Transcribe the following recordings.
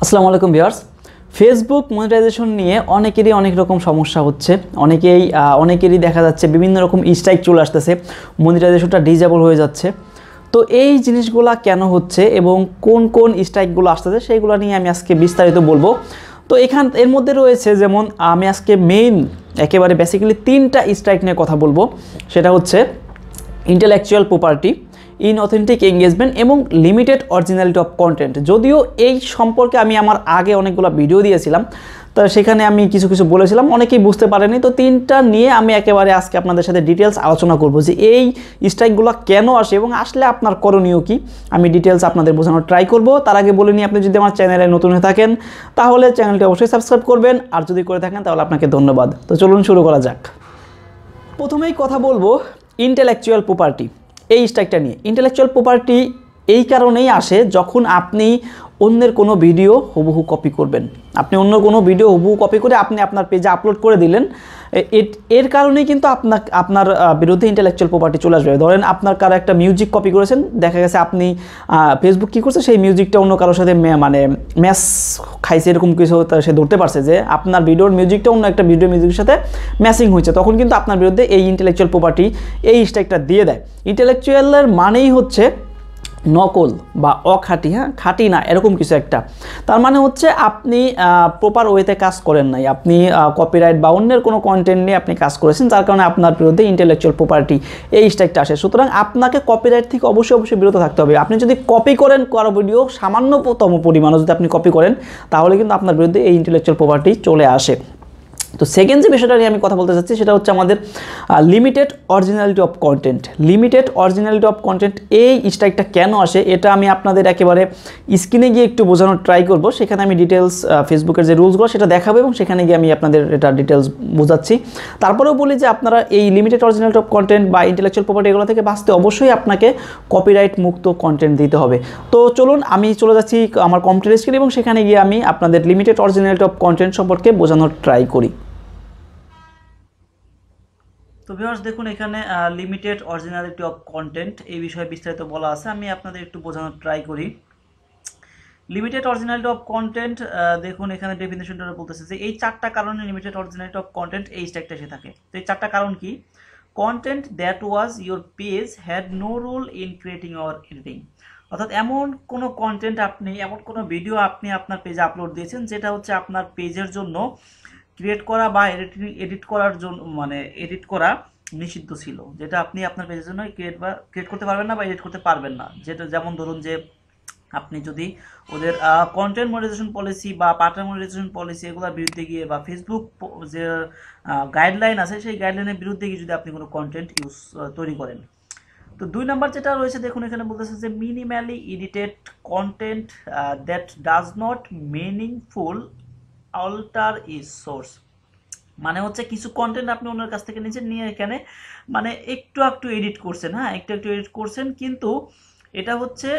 আসসালামু আলাইকুম viewers. Facebook monetization নিয়ে অনেকেরই অনেক রকম সমস্যা হচ্ছে। অনেকেরই দেখা যাচ্ছে বিভিন্ন রকম স্ট্রাইক চলে আসতেছে, মনিটাইজেশনটা ডিজেবল হয়ে যাচ্ছে। তো এই জিনিসগুলো কেন হচ্ছে এবং কোন কোন স্ট্রাইকগুলো আসতেছে সেইগুলো নিয়ে আমি আজকে বিস্তারিত বলবো। তো এর মধ্যে রয়েছে যেমন আমি আজকে একেবারে বেসিক্যালি 3টা স্ট্রাইক নিয়ে কথা বলবো। সেটা হচ্ছে ইন্টেলেকচুয়াল প্রপার্টি, ইনঅথেন্টিক এঙ্গেজমেন্ট এবং লিমিটেড অরিজিনালিটি অফ কন্টেন্ট। যদিও এই সম্পর্কে আমি আমার আগে অনেকগুলো ভিডিও দিয়েছিলাম, তো সেখানে আমি কিছু কিছু বলেছিলাম, অনেকেই বুঝতে পারেনি। তো 3টা নিয়ে আমি একেবারে আজকে আপনাদের সাথে ডিটেলস আলোচনা করব যে এই স্ট্রাইকগুলো কেন আসে এবং আসলে আপনার করণীয় কী, আমি ডিটেলস আপনাদের বোঝানোর ট্রাই করব। তার আগে বলে নিই, আপনি যদি আমার চ্যানেলে নতুন হয়ে থাকেন তাহলে চ্যানেলটি অবশ্যই সাবস্ক্রাইব করবেন, আর যদি করে থাকেন তাহলে আপনাকে ধন্যবাদ। তো চলুন শুরু করা যাক। প্রথমেই কথা বলবো ইন্টেলেকচুয়াল প্রপার্টি, এই স্ট্রাইকটা নিয়ে। ইন্টেলেকচুয়াল প্রপার্টি এই কারণেই আসে যখন আপনি অন্যের কোনো ভিডিও হুবহু কপি করবেন। আপনি অন্য কোনো ভিডিও হুবহু কপি করে আপনি আপনার পেজে আপলোড করে দিলেন, এর কারণেই কিন্তু আপনার বিরুদ্ধে ইন্টেলেকচুয়াল প্রপার্টি চলে আসবে। ধরেন আপনার কারো একটা মিউজিক কপি করেছেন, দেখা গেছে আপনি ফেসবুক কী করছে, সেই মিউজিকটা অন্য কারোর সাথে ম্যাচ খাইছে, এরকম কিছু সে ধরতে পারছে যে আপনার ভিডিওর মিউজিকটা অন্য একটা ভিডিও মিউজিকের সাথে ম্যাচিং হয়েছে, তখন কিন্তু আপনার বিরুদ্ধে এই ইন্টেলেকচুয়াল প্রপার্টি এই স্ট্রাইকটা দিয়ে দেয়। ইন্টেলেকচুয়ালের মানেই হচ্ছে নকল বা অখাঁটি, খাঁটি না এরকম কিছু একটা। তার মানে হচ্ছে আপনি প্রপার ওয়েতে কাজ করেন নাই, আপনি কপিরাইট বা অন্যের কোনো কন্টেন্ট নিয়ে আপনি কাজ করেছেন, যার কারণে আপনার বিরুদ্ধে ইন্টেলেকচুয়াল প্রপার্টি এই স্ট্রাইকটা আসে। সুতরাং আপনাকে কপিরাইট থেকে অবশ্যই বিরত থাকতে হবে। আপনি যদি কপি করেন কারো ভিডিও, সামান্যতম পরিমাণও যদি আপনি কপি করেন, তাহলে কিন্তু আপনার বিরুদ্ধে এই ইন্টেলেকচুয়াল প্রপার্টি চলে আসে। তো সেকেন্ড যে বিষয়টা নিয়ে আমি কথা বলতে চাচ্ছি সেটা হচ্ছে আমাদের limited originality of content. Limited originality of content এই স্ট্রাইকটা কেন আসে এটা আমি আপনাদের একেবারে স্ক্রিনে গিয়ে একটু বোঝানোর ট্রাই করব। সেখানে আমি ডিটেলস ফেসবুকের যে রুলসগুলো সেটা দেখাবো এবং সেখানে গিয়ে আমি আপনাদের এটা ডিটেলস বোঝাচ্ছি। তারপরেও বলি যে আপনারা এই লিমিটেড অরিজিনালিটি অফ কন্টেন্ট বা ইন্টেলেকচুয়াল প্রপার্টি এগুলো থেকে বাঁচতে অবশ্যই আপনাকে কপিরাইট মুক্ত কন্টেন্ট দিতে হবে। তো চলুন আমি চলে যাচ্ছি আমার কম্পিউটার স্ক্রিন এবং সেখানে গিয়ে আমি আপনাদের লিমিটেড অরিজিনালিটি অফ কন্টেন্ট সম্পর্কে বোঝানোর ট্রাই করি। তো ভিউয়ার্স দেখুন, এখানে লিমিটেড অরিজিনালিটি অফ কন্টেন্ট এই বিষয়ে বিস্তারিত বলা আছে, আমি আপনাদের একটু বোঝানোর ট্রাই করি। লিমিটেড অরিজিনালিটি অফ কন্টেন্ট দেখুন, এখানে ডেফিনেশনটা বলতেছে যে এই 4টা কারণে লিমিটেড অরিজিনালিটি অফ কন্টেন্ট এই স্ট্রাইকটা এসে থাকে। তো এই 4টা কারণ কি? Content that was your page had no role in creating or editing. অর্থাৎ এমন কোনো কন্টেন্ট এমন কোনো ভিডিও আপনি আপনার পেজে আপলোড দিয়েছেন যেটা হচ্ছে আপনার পেজের জন্য ক্রিয়েট করা বা এডিট করার জন্য এডিট করা নিষিদ্ধ ছিল, যেটা আপনি আপনার পেজের জন্য ক্রিয়েট করতে পারবেন না বা এডিট করতে পারবেন না। যেটা যেমন ধরুন যে আপনি যদি ওদের কন্টেন্ট মনিটাইজেশন পলিসি বা পার্টনার মনিটাইজেশন পলিসি এগুলোর বিরুদ্ধে গিয়ে বা ফেসবুক যে গাইডলাইন আছে সেই গাইডলাইনের বিরুদ্ধে গিয়ে যদি আপনি কোনো কন্টেন্ট তৈরি করেন। তো 2 নাম্বার যেটা রয়েছে দেখুন, এখানে বলতেছে যে minimally edited content that does not meaningful alter is source. মানে হচ্ছে কিছু কন্টেন্ট আপনি ওনার কাছ থেকে নিয়ে এখানে একটু এডিট করছেন, একটু এডিট করছেন, কিন্তু এটা হচ্ছে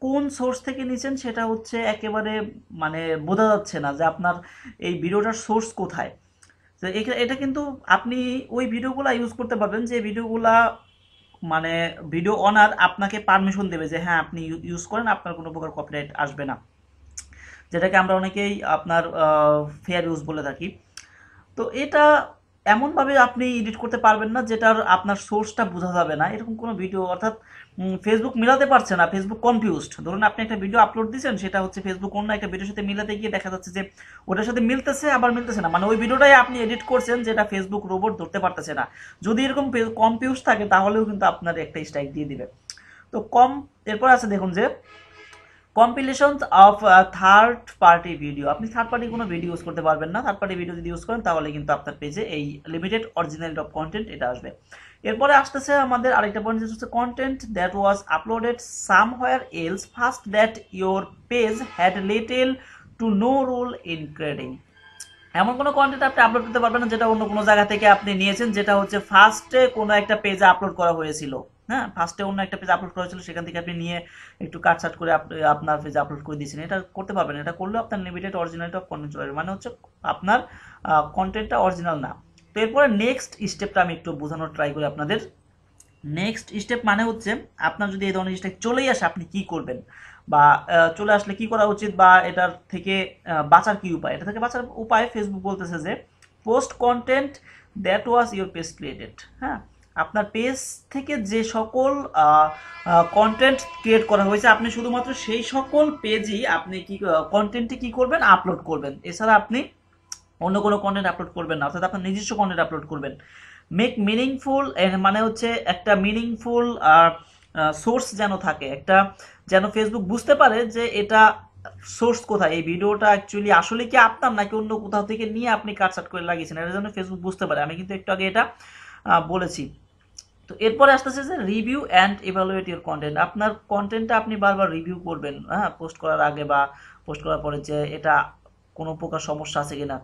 কোন সোর্স থেকে নিয়েছেন সেটা হচ্ছে একেবারে বোঝা যাচ্ছে না যে আপনার এই ভিডিওটার সোর্স কোথায়। তো এটা কিন্তু আপনি ওই ভিডিওগুলা ইউজ করতে পারবেন যে ভিডিওগুলা ভিডিও অনার আপনাকে পারমিশন দেবে যে হ্যাঁ আপনি ইউজ করেন, আপনার কোনো প্রকার কপিরাইট আসবে না, যেটাকে আমরা অনেকেই আপনার ফেয়ার ইউজ বলে থাকি। তো এটা এমনভাবে আপনি এডিট করতে পারবেন না যেটার আপনার সোর্সটা বোঝা যাবে না, এরকম কোনো ভিডিও। অর্থাৎ ফেসবুক মিলাতে পারছে না, ফেসবুক কনফিউজড। ধরুন আপনি একটা ভিডিও আপলোড দিয়েছেন, সেটা হচ্ছে ফেসবুক অন্য একটা ভিডিওর সাথে মিলাতে গিয়ে দেখা যাচ্ছে যে ওটার সাথে মিলতেছে আবার মিলতেছে না, ওই ভিডিওটাই আপনি এডিট করছেন যেটা ফেসবুক রোবট ধরতে পারতেছে না। যদি এরকম কনফিউজ থাকে তাহলেও কিন্তু আপনার একটা স্ট্রাইক দিয়ে দিবে। তো এরপর আছে দেখুন যে কম্পিলেশনস অফ থার্ড পার্টি ভিডিও। আপনি থার্ড পার্টি কোনো ভিডিও ইউজ করতে পারবেন না। থার্ড পার্টি ভিডিও যদি ইউজ করেন তাহলে কিন্তু আপনার পেজে এই লিমিটেড অরিজিনালিটি অফ কন্টেন্ট এটা আসবে। এরপরে আসতেছে আমাদের আরেকটা পয়েন্ট, যেটা হচ্ছে content that was uploaded somewhere else first that your page had little to no role in creating. এমন কোনো কন্টেন্ট আপনি আপলোড করতে পারবেন না যেটা অন্য কোনো জায়গা থেকে আপনি নিয়েছেন, যেটা হচ্ছে ফার্স্টে কোনো একটা পেজে আপলোড করা হয়েছিল। ফার্স্টে অন্য একটা পেজে আপলোড করা হয়েছিল, সেখান থেকে আপনি নিয়ে একটু কাটছাট করে আপনার পেজে আপলোড করে দিয়েছেন। এটা করতে পারবেন, এটা করলেও আপনার লিমিটেড অরিজিনালিটি অফ কন্টেন্ট চলে যাবে, হচ্ছে আপনার কন্টেন্টটা অরিজিনাল না। তো এরপরে নেক্সট স্টেপটা আমি একটু বোঝানোর ট্রাই করি আপনাদের। নেক্সট স্টেপ হচ্ছে আপনার যদি এই ধরনের স্টেপ চলেই আসে আপনি কি করবেন। বা চলে আসলে কি করা উচিত, বা এটার থেকে বাঁচার কি উপায়। এটা থেকে বাঁচার উপায় ফেসবুক বলতেছে যে post content that was your page created. হ্যাঁ, আপনার পেজ থেকে যে সকল কন্টেন্ট ক্রিয়েট করা হয়েছে আপনি শুধুমাত্র সেই সকল পেজই আপনি কি কন্টেন্টে কি করবেন, আপলোড করবেন। এছাড়া আপনি অন্য কোনো কন্টেন্ট আপলোড করবেন না, অর্থাৎ আপনার নিজস্ব কন্টেন্ট আপলোড করবেন। মেক মিনিংফুল, মানে হচ্ছে একটা মিনিংফুল সোর্স যেন থাকে, একটা যেন ফেসবুক বুঝতে পারে যে এটা সোর্স কোথায়, এই ভিডিওটা অ্যাকচুয়ালি আসলে কি আপনার নাকি অন্য কোথাও থেকে নিয়ে আপনি কাটছাট করে লাগিয়েছেন, এটার জন্য ফেসবুক বুঝতে পারে। আমি কিন্তু একটু আগে এটা বলেছি। তো এরপরে আসতেছে যে review and evaluate your content. আপনার কন্টেন্টটা আপনি বারবার রিভিউ করবেন, হ্যাঁ, পোস্ট করার আগে বা পোস্ট করার পরে, যে এটা কোনো প্রকার সমস্যা আছে কিনা,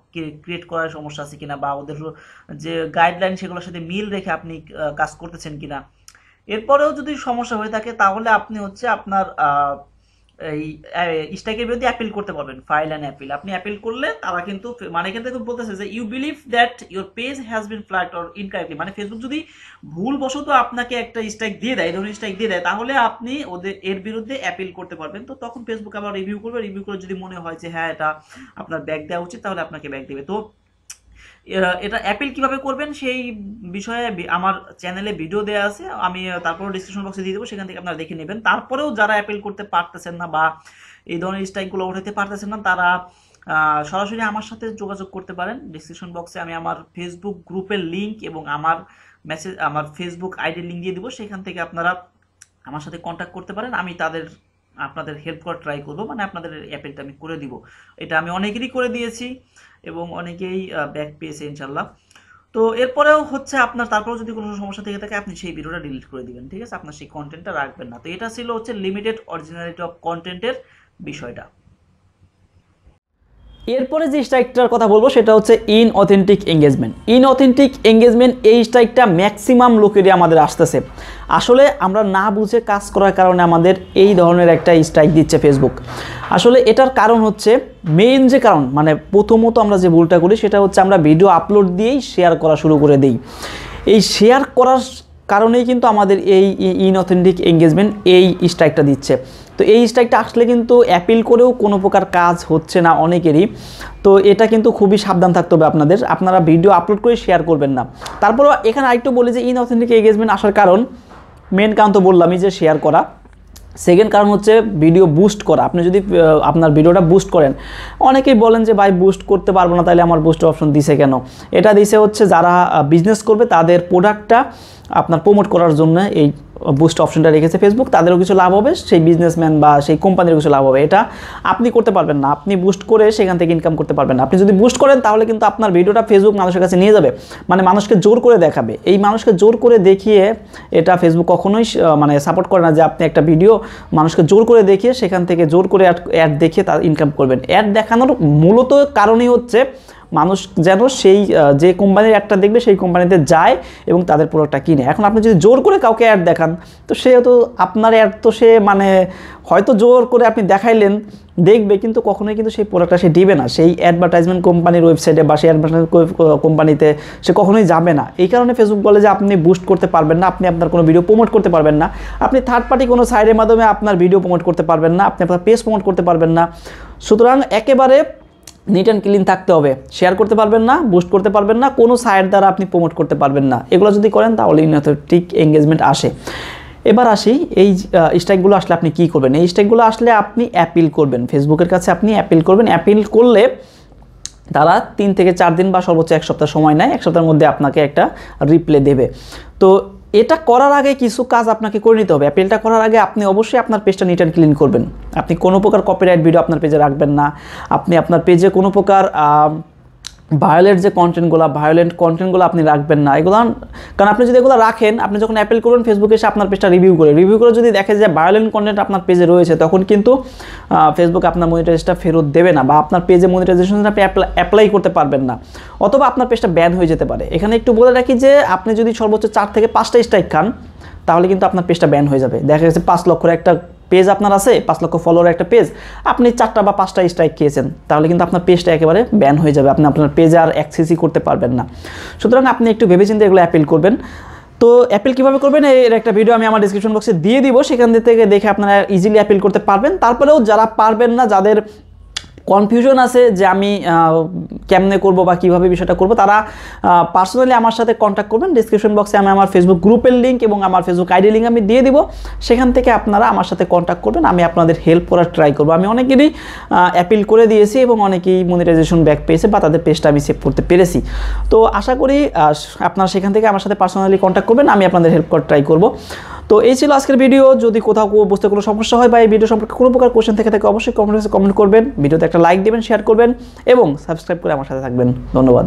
ক্রিয়েট করার সমস্যা আছে কিনা, বা ওদের যে গাইডলাইন সেগুলোর সাথে মিল রেখে আপনি কাজ করতেছেন কিনা। এরপরেও যদি সমস্যা হয়ে থাকে তাহলে আপনি হচ্ছে আপনার এই স্ট্রাইকের বিরুদ্ধে অ্যাপিল করতে পারবেন, ফাইল অ্যান্ড অ্যাপিল। আপনি অ্যাপিল করলে তারা কিন্তু, মানে এখান থেকে বলতেছে যে you believe that your page has been flagged or incorrectly, মানে ফেসবুক যদি ভুলবশত আপনাকে একটা স্ট্রাইক দিয়ে দেয়, ধরুন স্ট্রাইক দিয়ে দেয়, তাহলে আপনি ওদের এর বিরুদ্ধে অ্যাপিল করতে পারবেন। তো তখন ফেসবুক আবার রিভিউ করবে, রিভিউ করে যদি মনে হয় যে হ্যাঁ এটা আপনার ব্যাক দেওয়া উচিত, তাহলে আপনাকে ব্যাক দেবে। তো এটা অ্যাপিল কিভাবে করবেন সেই বিষয়ে আমার চ্যানেলে ভিডিও দেওয়া আছে, আমি তারপরে ডিসক্রিপশন বক্সে দিয়ে দেবো, সেখান থেকে আপনারা দেখে নেবেন। তারপরেও যারা অ্যাপিল করতে পারতেছেন না বা এই ধরনের স্ট্রাইকগুলো উঠাতে পারতেছেন না, তারা সরাসরি আমার সাথে যোগাযোগ করতে পারেন। ডিসক্রিপশন বক্সে আমি আমার ফেসবুক গ্রুপের লিঙ্ক এবং আমার ফেসবুক আইডির লিঙ্ক দিয়ে দেবো, সেখান থেকে আপনারা আমার সাথে কন্ট্যাক্ট করতে পারেন। আমি আপনাদের হেল্প করার ট্রাই করবো, মানে আপনাদের অ্যাপেলটা আমি করে দিব। এটা আমি অনেকেরই করে দিয়েছি এবং অনেকেই ব্যাক পেয়েছে ইনশাল্লাহ। তো এরপরেও হচ্ছে আপনার তারপরেও যদি কোনো সমস্যা থেকে থাকে আপনি সেই ভিডিওটা ডিলিট করে দিবেন, ঠিক আছে, আপনার সেই কন্টেন্টটা রাখবেন না। তো এটা ছিল হচ্ছে লিমিটেড অরিজিনালিটি অফ কন্টেন্টের বিষয়টা। এরপরে যে স্ট্রাইকটার কথা বলবো সেটা হচ্ছে ইনঅথেন্টিক এঙ্গেজমেন্ট। ইনঅথেন্টিক এঙ্গেজমেন্ট, এই স্ট্রাইকটা ম্যাক্সিমাম লোকেরই আমাদের আসতেছে। আসলে আমরা না বুঝে কাজ করার কারণে আমাদের এই ধরনের একটা স্ট্রাইক দিচ্ছে ফেসবুক। আসলে এটার কারণ হচ্ছে, মেইন যে কারণ, মানে প্রথমত আমরা যে ভুলটা করি সেটা হচ্ছে আমরা ভিডিও আপলোড দিয়েই শেয়ার করা শুরু করে দিই। এই শেয়ার করার কারণেই কিন্তু আমাদের এই ইনঅথেন্টিক এঙ্গেজমেন্ট এই স্ট্রাইকটা দিচ্ছে। তো এই স্ট্রাইকটা আসলে কিন্তু অ্যাপিল করেও কোনো প্রকার কাজ হচ্ছে না অনেকেরই। তো এটা কিন্তু খুবই সাবধান থাকতে হবে আপনাদের, আপনারা ভিডিও আপলোড করে শেয়ার করবেন না। তারপরেও এখানে আরেকটু বলি যে ইনঅথেন্টিক এঙ্গেজমেন্ট আসার কারণ, মেন কারণ তো বললামই যে শেয়ার করা। সেকেন্ড কারণ হচ্ছে ভিডিও বুস্ট করা। আপনি যদি আপনার ভিডিওটা বুস্ট করেন, অনেকেই বলেন যে ভাই বুস্ট করতে পারবো না, তাহলে আমার বুস্ট অপশন দিছে কেন? এটা দিছে হচ্ছে যারা বিজনেস করবে তাদের প্রোডাক্টটা আপনার প্রমোট করার জন্য এই বুস্ট অপশনটা রেখেছে ফেসবুক। তাদেরও কিছু লাভ হবে, সেই বিজনেসম্যান বা সেই কোম্পানিরও কিছু লাভ হবে। এটা আপনি করতে পারবেন না, আপনি বুস্ট করে সেখান থেকে ইনকাম করতে পারবেন না। আপনি যদি বুস্ট করেন তাহলে কিন্তু আপনার ভিডিওটা ফেসবুক মানুষের কাছে নিয়ে যাবে, মানে মানুষকে জোর করে দেখাবে। এই মানুষকে জোর করে দেখিয়ে এটা ফেসবুক কখনোই মানে সাপোর্ট করে না, যে আপনি একটা ভিডিও মানুষকে জোর করে দেখিয়ে সেখান থেকে জোর করে অ্যাড দেখিয়ে তার ইনকাম করবেন। অ্যাড দেখানোর মূলত কারণই হচ্ছে মানুষ যেন সেই যে কোম্পানির অ্যাডটা দেখবে সেই কোম্পানিতে যায় এবং তাদের প্রোডাক্টটা কিনে। এখন আপনি যদি জোর করে কাউকে অ্যাড দেখান, তো সে তো আপনার অ্যাড তো সে মানে হয়তো জোর করে আপনি দেখাইলেন, দেখবে, কিন্তু কখনোই কিন্তু সেই প্রোডাক্টটা সে দিবে না সেই অ্যাডভার্টাইজমেন্ট কোম্পানির ওয়েবসাইটে বা সেই অ্যাডভার্টাইজমেন্ট কোম্পানিতে সে কখনোই যাবে না। এই কারণে ফেসবুক বলে যে আপনি বুস্ট করতে পারবেন না, আপনি আপনার কোনো ভিডিও প্রমোট করতে পারবেন না, আপনি থার্ড পার্টি কোনো সাইটের মাধ্যমে আপনার ভিডিও প্রমোট করতে পারবেন না, আপনি আপনার পেজ প্রমোট করতে পারবেন না। সুতরাং একেবারে নিট অ্যান্ড ক্লিন থাকতে হবে। শেয়ার করতে পারবেন না, বুস্ট করতে পারবেন না, কোনো সাইট দ্বারা আপনি প্রমোট করতে পারবেন না। এগুলো যদি করেন তাহলে ইনঅথেন্টিক এঙ্গেজমেন্ট আসে। এবার আসি, এই স্ট্রাইকগুলো আসলে আপনি কী করবেন? এই স্ট্রাইকগুলো আসলে আপনি অ্যাপিল করবেন, ফেসবুকের কাছে আপনি অ্যাপিল করবেন। অ্যাপিল করলে তারা 3 থেকে 4 দিন বা সর্বোচ্চ 1 সপ্তাহ সময় নেয়, 1 সপ্তাহের মধ্যে আপনাকে একটা রিপ্লাই দেবে। তো এটা করার আগে কিছু কাজ আপনাকে করে নিতে হবে। অ্যাপিলটা করার আগে আপনি অবশ্যই আপনার পেজটা নিট অ্যান্ড ক্লিন করবেন। আপনি কোনো প্রকার কপিরাইট ভিডিও আপনার পেজে রাখবেন না। আপনি আপনার পেজে কোনো প্রকার ভায়োলেন্ট কন্টেন্টগুলো আপনি রাখবেন না। এগুলো, কারণ আপনি যদি এগুলো রাখেন, আপনি যখন অ্যাপিল করবেন ফেসবুকে এসে আপনার পেজটা রিভিউ করে যদি দেখে যে ভায়োলেন্ট কন্টেন্ট আপনার পেজে রয়েছে, তখন কিন্তু ফেসবুক আপনার মনিটাইজেশনটা ফেরত দেবে না, বা আপনার পেজে মনিটাইজেশন আপনি অ্যাপ্লাই করতে পারবেন না, অথবা আপনার পেজটা ব্যান হয়ে যেতে পারে। এখানে একটু বলে রাখি যে আপনি যদি সর্বোচ্চ 4 থেকে 5টা স্ট্রাইক খান, তাহলে কিন্তু আপনার পেজটা ব্যান হয়ে যাবে। দেখা গেছে 5 লক্ষের একটা পেজ আপনার আছে, 5 লক্ষ ফলোয়ার একটা পেজ, আপনি 4টা বা 5টা স্ট্রাইক খেয়েছেন, তাহলে কিন্তু আপনার পেজটা একেবারে ব্যান হয়ে যাবে, আপনি আপনার পেজে আর অ্যাক্সেসই করতে পারবেন না। সুতরাং আপনি একটু ভেবেচিন্তে এগুলো অ্যাপিল করবেন। তো তো অ্যাপিল কীভাবে করবেন এর একটা ভিডিও আমি আমার ডিসক্রিপশন বক্সে দিয়ে দিব, সেখান থেকে দেখে আপনারা ইজিলি অ্যাপিল করতে পারবেন। তারপরেও যারা পারবেন না, যাদের কনফিউশন আছে যে আমি কেমনে করব বা কিভাবে বিষয়টা করব, তারা পার্সোনালি আমার সাথে কন্ট্যাক্ট করবেন। ডিসক্রিপশন বক্সে আমি আমার ফেসবুক গ্রুপের লিঙ্ক এবং আমার ফেসবুক আইডি লিঙ্ক আমি দিয়ে দিব, সেখান থেকে আপনারা আমার সাথে কন্ট্যাক্ট করবেন, আমি আপনাদের হেল্প করার ট্রাই করব। আমি অনেকেরই অ্যাপিল করে দিয়েছি এবং অনেকেই মনিটাইজেশন ব্যাক পেয়েছে বা তাদের পেজটা আমি সেভ করতে পেরেছি। তো আশা করি আপনারা সেখান থেকে আমার সাথে পার্সোনালি কন্ট্যাক্ট করবেন, আমি আপনাদের হেল্প করার ট্রাই করব। তো এই ছিল আজকের ভিডিও। যদি কোথাও বুঝতে কোনো সমস্যা হয় বা এই ভিডিও সম্পর্কে কোনো প্রকার কোশ্চেন থেকে থাকে অবশ্যই কমেন্ট করবেন, ভিডিওতে একটা লাইক দেবেন, শেয়ার করবেন এবং সাবস্ক্রাইব করে আমার সাথে থাকবেন। ধন্যবাদ।